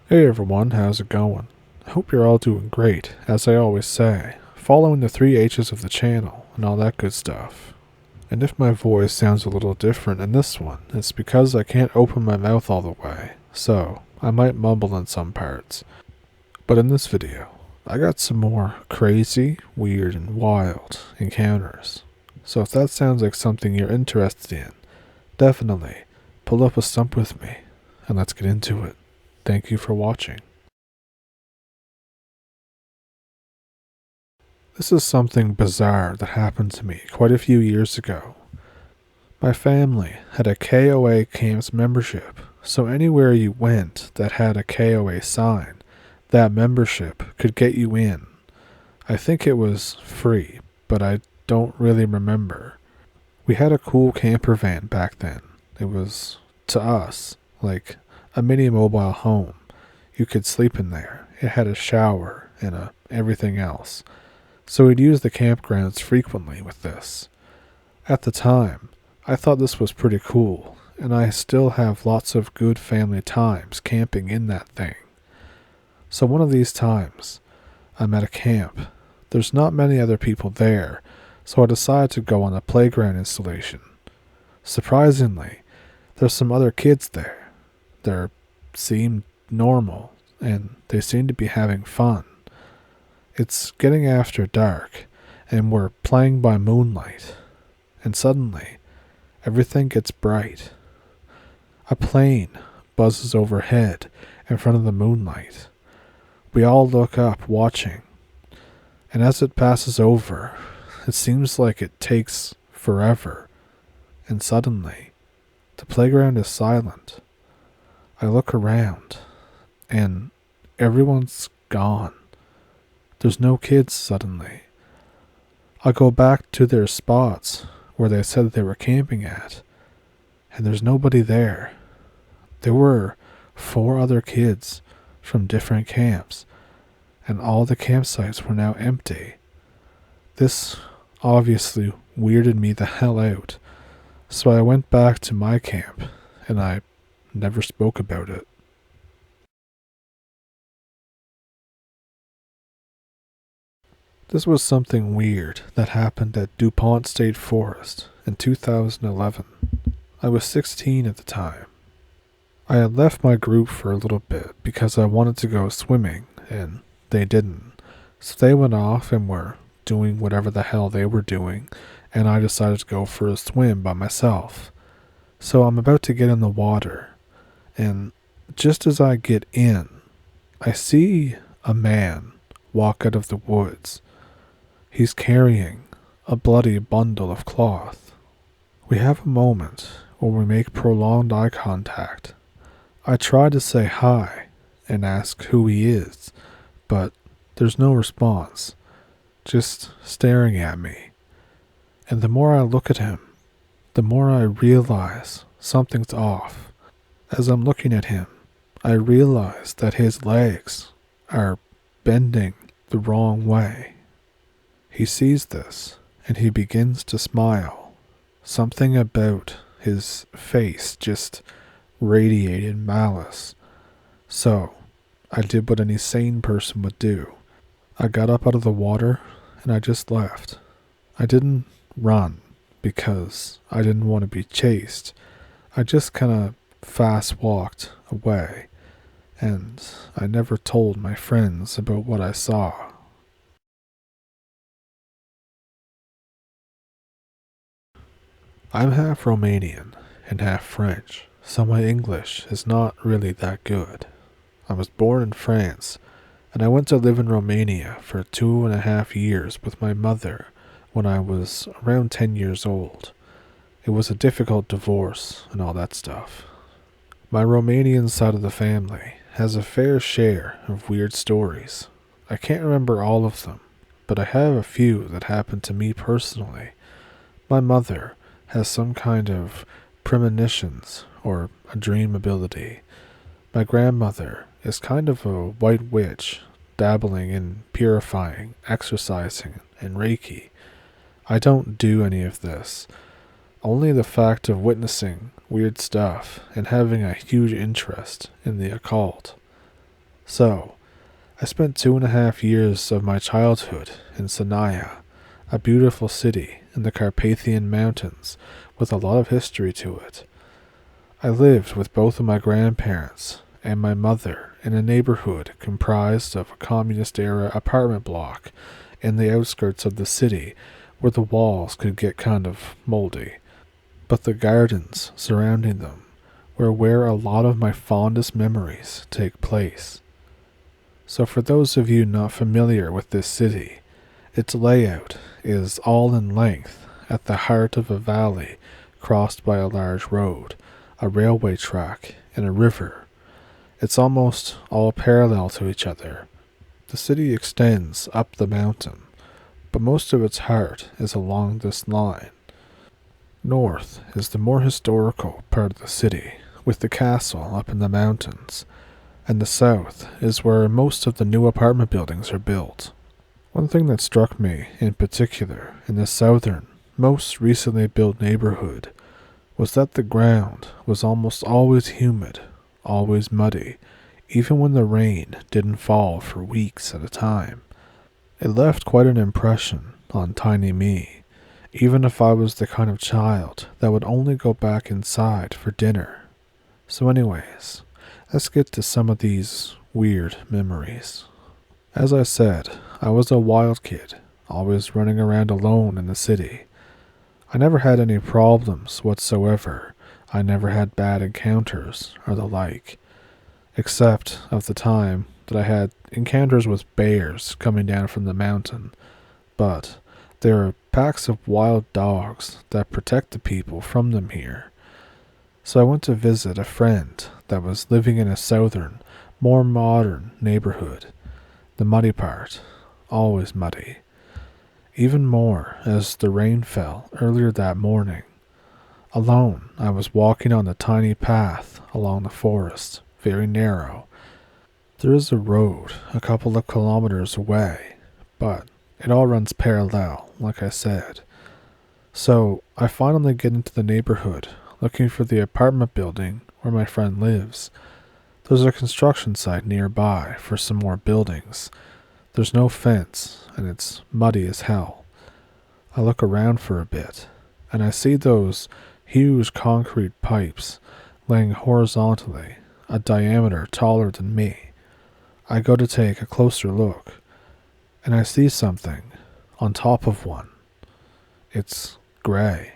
Hey everyone, how's it going? I hope you're all doing great, as I always say, following the 3 H's of the channel and all that good stuff. And if my voice sounds a little different in this one, it's because I can't open my mouth all the way, so I might mumble in some parts. But in this video, I got some more crazy, weird, and wild encounters. So if that sounds like something you're interested in, definitely pull up a stump with me, and let's get into it. Thank you for watching. This is something bizarre that happened to me quite a few years ago. My family had a KOA camps membership, so anywhere you went that had a KOA sign, that membership could get you in. I think it was free, but I don't really remember. We had a cool camper van back then. It was, to us, like a mini mobile home. You could sleep in there. It had a shower and everything else. So we'd use the campgrounds frequently with this. At the time, I thought this was pretty cool, and I still have lots of good family times camping in that thing. So one of these times, I'm at a camp. There's not many other people there, so I decided to go on a playground installation. Surprisingly, there's some other kids there. They seemed normal, and they seemed to be having fun. It's getting after dark, and we're playing by moonlight, and suddenly, everything gets bright. A plane buzzes overhead in front of the moonlight. We all look up, watching, and as it passes over, it seems like it takes forever, and suddenly, the playground is silent. I look around, and everyone's gone. There's no kids suddenly. I go back to their spots where they said they were camping at, and there's nobody there. There were 4 other kids from different camps, and all the campsites were now empty. This obviously weirded me the hell out, so I went back to my camp, and I never spoke about it. This was something weird that happened at DuPont State Forest in 2011. I was 16 at the time. I had left my group for a little bit because I wanted to go swimming, and they didn't. So they went off and were doing whatever the hell they were doing, and I decided to go for a swim by myself. So I'm about to get in the water, and just as I get in, I see a man walk out of the woods. He's carrying a bloody bundle of cloth. We have a moment where we make prolonged eye contact. I try to say hi and ask who he is, but there's no response, just staring at me. And the more I look at him, the more I realize something's off. As I'm looking at him, I realize that his legs are bending the wrong way. He sees this, and he begins to smile. Something about his face just radiated malice. So, I did what any sane person would do. I got up out of the water, and I just left. I didn't run, because I didn't want to be chased. I just kinda fast walked away, and I never told my friends about what I saw. I'm half Romanian and half French, so my English is not really that good. I was born in France, and I went to live in Romania for 2.5 years with my mother when I was around 10 years old. It was a difficult divorce and all that stuff. My Romanian side of the family has a fair share of weird stories. I can't remember all of them, but I have a few that happened to me personally. My mother has some kind of premonitions or a dream ability. My grandmother is kind of a white witch, dabbling in purifying, exorcising, and Reiki. I don't do any of this. Only the fact of witnessing weird stuff and having a huge interest in the occult. So, I spent 2.5 years of my childhood in Sanaia, a beautiful city in the Carpathian Mountains with a lot of history to it. I lived with both of my grandparents and my mother in a neighborhood comprised of a communist-era apartment block in the outskirts of the city where the walls could get kind of moldy, but the gardens surrounding them were where a lot of my fondest memories take place. So for those of you not familiar with this city, its layout is all in length at the heart of a valley crossed by a large road, a railway track, and a river. It's almost all parallel to each other. The city extends up the mountain, but most of its heart is along this line. North is the more historical part of the city, with the castle up in the mountains, and the south is where most of the new apartment buildings are built. One thing that struck me in particular in the southern, most recently built neighborhood was that the ground was almost always humid, always muddy, even when the rain didn't fall for weeks at a time. It left quite an impression on tiny me, even if I was the kind of child that would only go back inside for dinner. So anyways, let's get to some of these weird memories. As I said, I was a wild kid, always running around alone in the city. I never had any problems whatsoever. I never had bad encounters or the like, except of the time that I had encounters with bears coming down from the mountain. But there are packs of wild dogs that protect the people from them here. So I went to visit a friend that was living in a southern, more modern neighborhood. The muddy part, always muddy. Even more as the rain fell earlier that morning. Alone, I was walking on the tiny path along the forest, very narrow. There is a road a couple of kilometers away, but it all runs parallel, like I said. So I finally get into the neighborhood, looking for the apartment building where my friend lives. There's a construction site nearby for some more buildings. There's no fence, and it's muddy as hell. I look around for a bit, and I see those huge concrete pipes laying horizontally, a diameter taller than me. I go to take a closer look, and I see something on top of one. It's gray,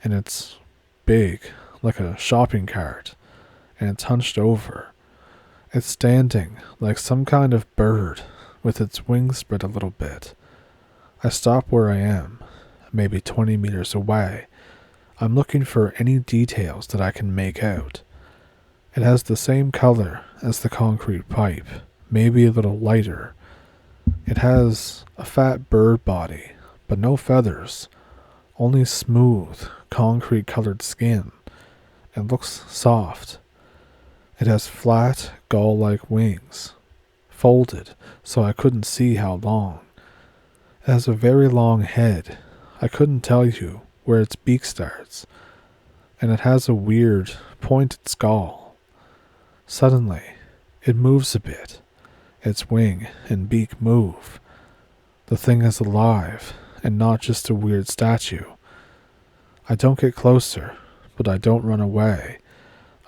and it's big, like a shopping cart, and it's hunched over. It's standing like some kind of bird, with its wings spread a little bit. I stop where I am, maybe 20 meters away. I'm looking for any details that I can make out. It has the same color as the concrete pipe, maybe a little lighter. It has a fat bird body, but no feathers, only smooth, concrete-colored skin. It looks soft. It has flat, gull-like wings, folded so I couldn't see how long. It has a very long head. I couldn't tell you where its beak starts. And it has a weird, pointed skull. Suddenly, it moves a bit. Its wing and beak move. The thing is alive, and not just a weird statue. I don't get closer, but I don't run away.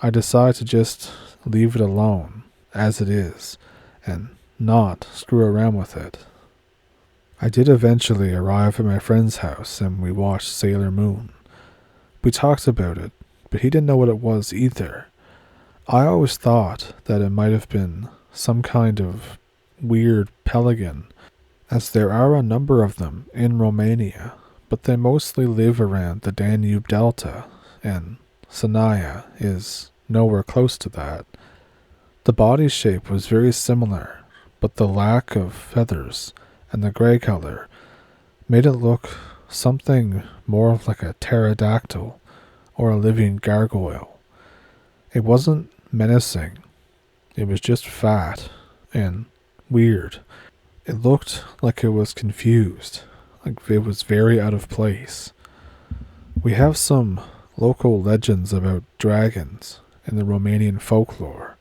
I decide to just leave it alone, as it is, and not screw around with it. I did eventually arrive at my friend's house, and we watched Sailor Moon. We talked about it, but he didn't know what it was either. I always thought that it might have been some kind of weird pelican, as there are a number of them in Romania, but they mostly live around the Danube Delta, and Sanaia is nowhere close to that. The body shape was very similar, but the lack of feathers and the gray color made it look something more like a pterodactyl or a living gargoyle. It wasn't menacing. It was just fat and weird. It looked like it was confused, like it was very out of place. We have some local legends about dragons in the Romanian folklore,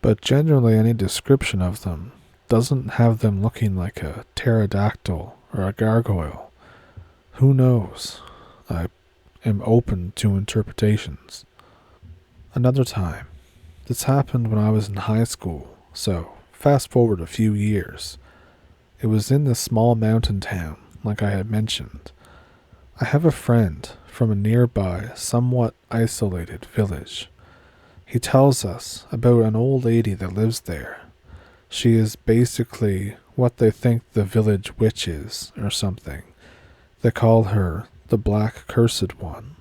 but generally any description of them doesn't have them looking like a pterodactyl or a gargoyle. Who knows? I am open to interpretations. Another time, this happened when I was in high school, so fast forward a few years. It was in this small mountain town, like I had mentioned. I have a friend from a nearby, somewhat isolated village. He tells us about an old lady that lives there. She is basically what they think the village witch is, or something. They call her the Black Cursed One.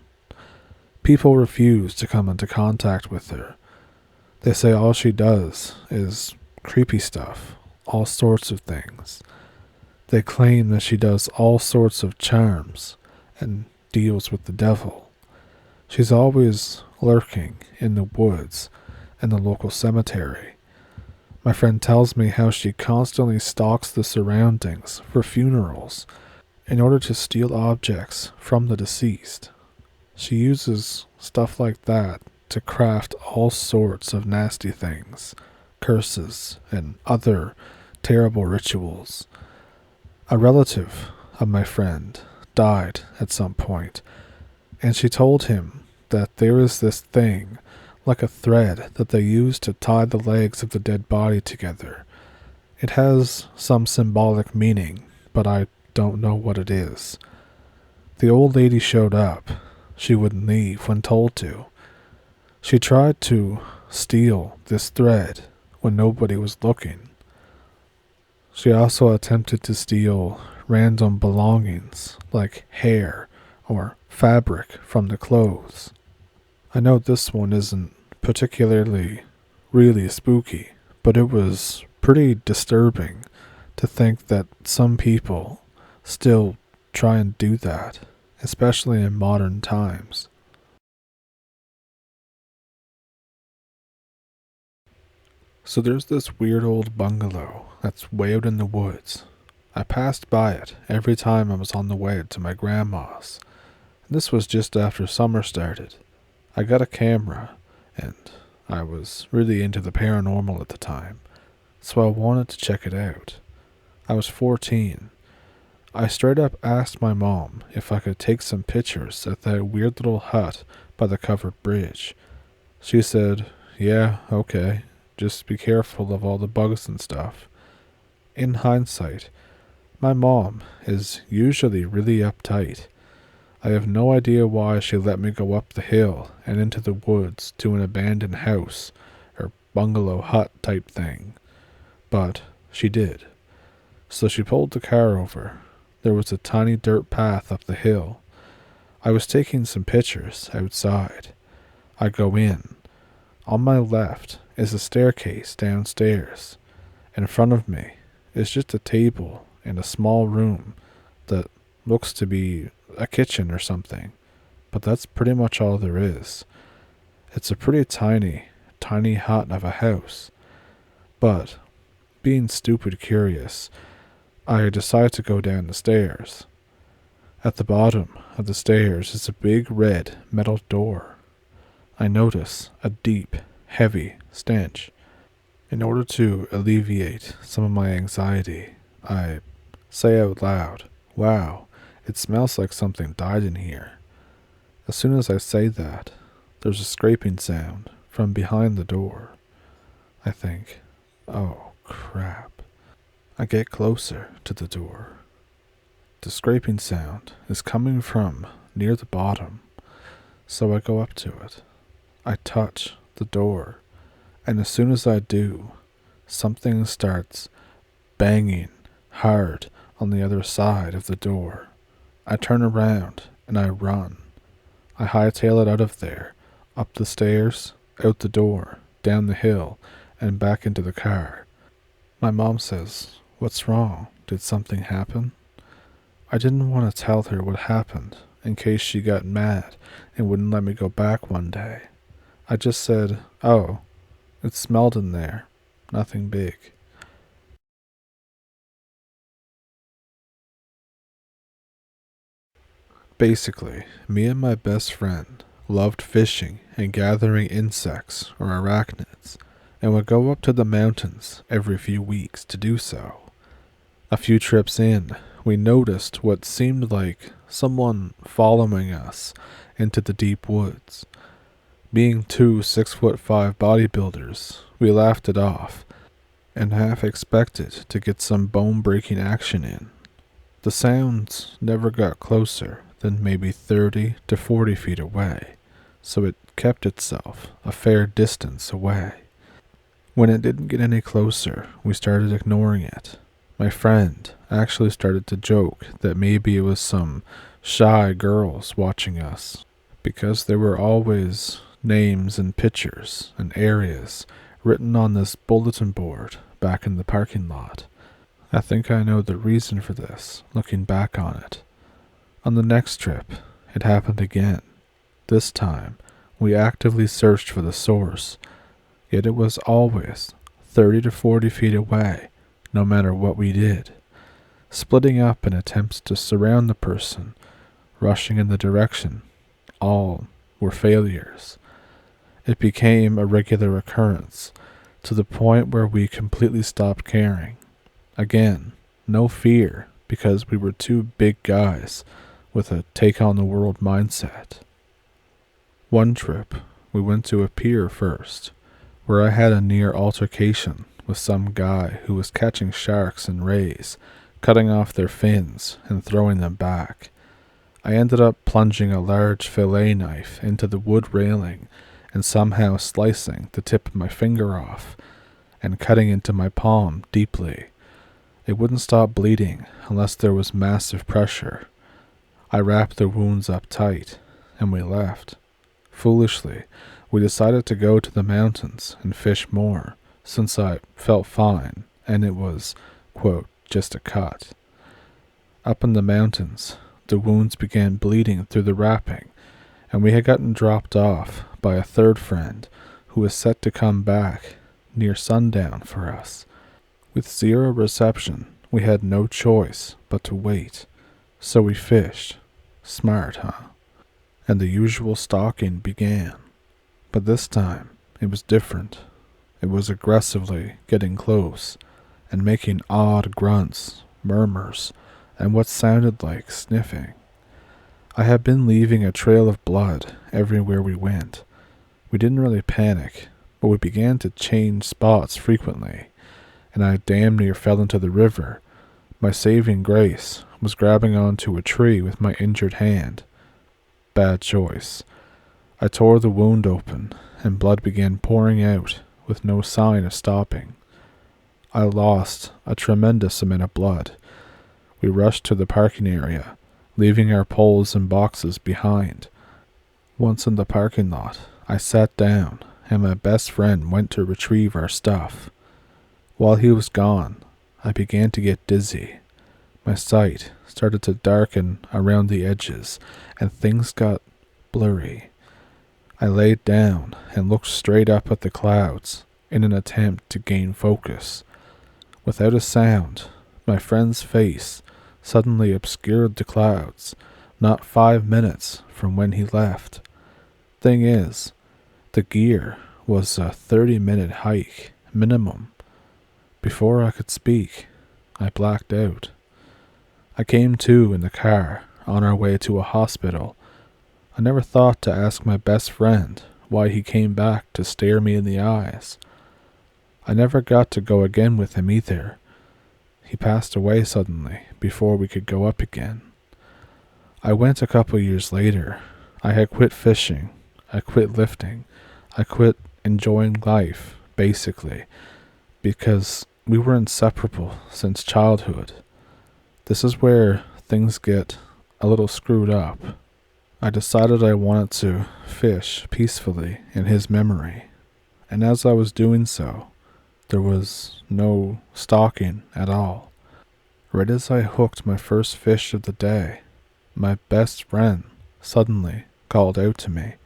People refuse to come into contact with her. They say all she does is creepy stuff, all sorts of things. They claim that she does all sorts of charms and deals with the devil. She's always lurking in the woods and the local cemetery. My friend tells me how she constantly stalks the surroundings for funerals in order to steal objects from the deceased. She uses stuff like that to craft all sorts of nasty things, curses, and other terrible rituals. A relative of my friend died at some point, and she told him that there is this thing, like a thread, that they use to tie the legs of the dead body together. It has some symbolic meaning, but I don't know what it is. The old lady showed up. She wouldn't leave when told to. She tried to steal this thread when nobody was looking. She also attempted to steal random belongings like hair or fabric from the clothes. I know this one isn't particularly really spooky, but it was pretty disturbing to think that some people still try and do that, especially in modern times. So there's this weird old bungalow that's way out in the woods. I passed by it every time I was on the way to my grandma's. This was just after summer started. I got a camera, and I was really into the paranormal at the time, so I wanted to check it out. I was 14. I straight up asked my mom if I could take some pictures at that weird little hut by the covered bridge. She said, "Yeah, okay, just be careful of all the bugs and stuff." In hindsight, my mom is usually really uptight. I have no idea why she let me go up the hill and into the woods to an abandoned house or bungalow hut type thing, but she did. So she pulled the car over. There was a tiny dirt path up the hill. I was taking some pictures outside. I go in. On my left is a staircase downstairs. In front of me is just a table in a small room that looks to be a kitchen or something, but that's pretty much all there is. It's a pretty tiny hut of a house, but being stupid curious, I decide to go down the stairs. At the bottom of the stairs is a big red metal door. I notice a deep, heavy stench. In order to alleviate some of my anxiety, I say out loud, "Wow, it smells like something died in here." As soon as I say that, there's a scraping sound from behind the door. I think, oh crap. I get closer to the door. The scraping sound is coming from near the bottom, so I go up to it. I touch the door, and as soon as I do, something starts banging hard on the other side of the door. I turn around and I run. I hightail it out of there, up the stairs, out the door, down the hill, and back into the car. My mom says, "What's wrong? Did something happen?" I didn't want to tell her what happened in case she got mad and wouldn't let me go back one day. I just said, "Oh, it smelled in there. Nothing big." Basically, me and my best friend loved fishing and gathering insects or arachnids, and would go up to the mountains every few weeks to do so. A few trips in, we noticed what seemed like someone following us into the deep woods. Being two 6'5" bodybuilders, we laughed it off and half expected to get some bone-breaking action in. The sounds never got closer than maybe 30 to 40 feet away, so it kept itself a fair distance away. When it didn't get any closer, we started ignoring it. My friend actually started to joke that maybe it was some shy girls watching us, because there were always names and pictures and areas written on this bulletin board back in the parking lot. I think I know the reason for this, looking back on it. On the next trip, it happened again. This time, we actively searched for the source, yet it was always 30 to 40 feet away, no matter what we did. Splitting up in attempts to surround the person, rushing in the direction, all were failures. It became a regular occurrence, to the point where we completely stopped caring. Again, no fear, because we were two big guys with a take-on-the-world mindset. One trip, we went to a pier first, where I had a near altercation with some guy who was catching sharks and rays, cutting off their fins and throwing them back. I ended up plunging a large fillet knife into the wood railing and somehow slicing the tip of my finger off and cutting into my palm deeply. It wouldn't stop bleeding unless there was massive pressure. I wrapped the wounds up tight, and we left. Foolishly, we decided to go to the mountains and fish more, since I felt fine, and it was, quote, just a cut. Up in the mountains, the wounds began bleeding through the wrapping, and we had gotten dropped off by a third friend who was set to come back near sundown for us. With zero reception, we had no choice but to wait, so we fished. Smart, huh? And the usual stalking began. But this time, it was different. It was aggressively getting close, and making odd grunts, murmurs, and what sounded like sniffing. I had been leaving a trail of blood everywhere we went. We didn't really panic, but we began to change spots frequently, and I damn near fell into the river. My saving grace was grabbing onto a tree with my injured hand. Bad choice. I tore the wound open, and blood began pouring out with no sign of stopping. I lost a tremendous amount of blood. We rushed to the parking area, leaving our poles and boxes behind. Once in the parking lot, I sat down, and my best friend went to retrieve our stuff. While he was gone, I began to get dizzy. My sight started to darken around the edges, and things got blurry. I laid down and looked straight up at the clouds in an attempt to gain focus. Without a sound, my friend's face suddenly obscured the clouds, not 5 minutes from when he left. Thing is, the gear was a 30-minute hike minimum. Before I could speak, I blacked out. I came to in the car on our way to a hospital. I never thought to ask my best friend why he came back to stare me in the eyes. I never got to go again with him either. He passed away suddenly before we could go up again. I went a couple years later. I had quit fishing. I quit lifting. I quit enjoying life, basically, because we were inseparable since childhood. This is where things get a little screwed up. I decided I wanted to fish peacefully in his memory, and as I was doing so, there was no stalking at all. Right as I hooked my first fish of the day, my best friend suddenly called out to me,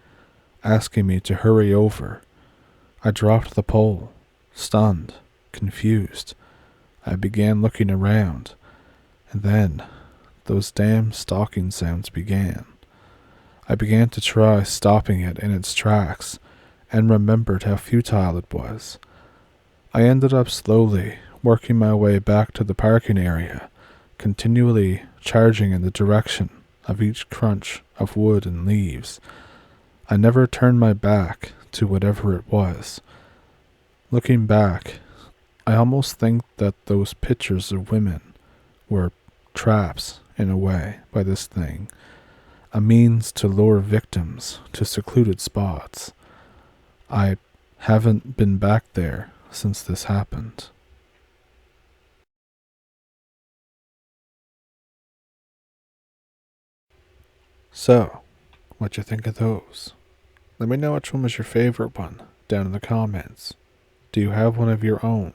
asking me to hurry over. I dropped the pole, stunned, confused. I began looking around, and then those damn stalking sounds began. I began to try stopping it in its tracks, and remembered how futile it was. I ended up slowly working my way back to the parking area, continually charging in the direction of each crunch of wood and leaves. I never turned my back to whatever it was. Looking back, I almost think that those pictures of women were traps, in a way, by this thing, a means to lure victims to secluded spots. I haven't been back there since this happened. So, what you think of those? Let me know which one was your favorite one down in the comments. Do you have one of your own?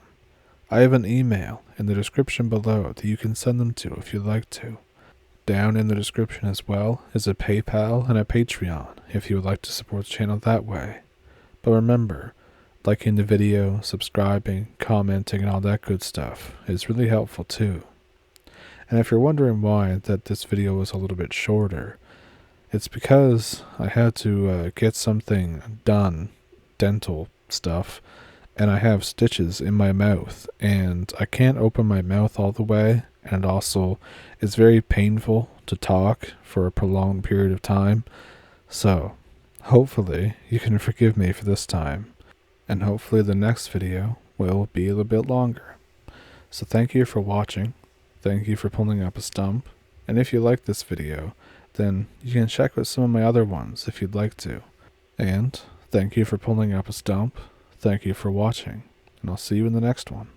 I have an email in the description below that you can send them to if you'd like to. Down in the description as well is a PayPal and a Patreon if you would like to support the channel that way. But remember, liking the video, subscribing, commenting, and all that good stuff is really helpful too. And if you're wondering why that this video was a little bit shorter, it's because I had to get something done, dental stuff, and I have stitches in my mouth, and I can't open my mouth all the way, and also it's very painful to talk for a prolonged period of time. So, hopefully you can forgive me for this time, and hopefully the next video will be a little bit longer. So thank you for watching, thank you for pulling up a stump, and if you like this video, then you can check out some of my other ones if you'd like to. And thank you for pulling up a stump, thank you for watching, and I'll see you in the next one.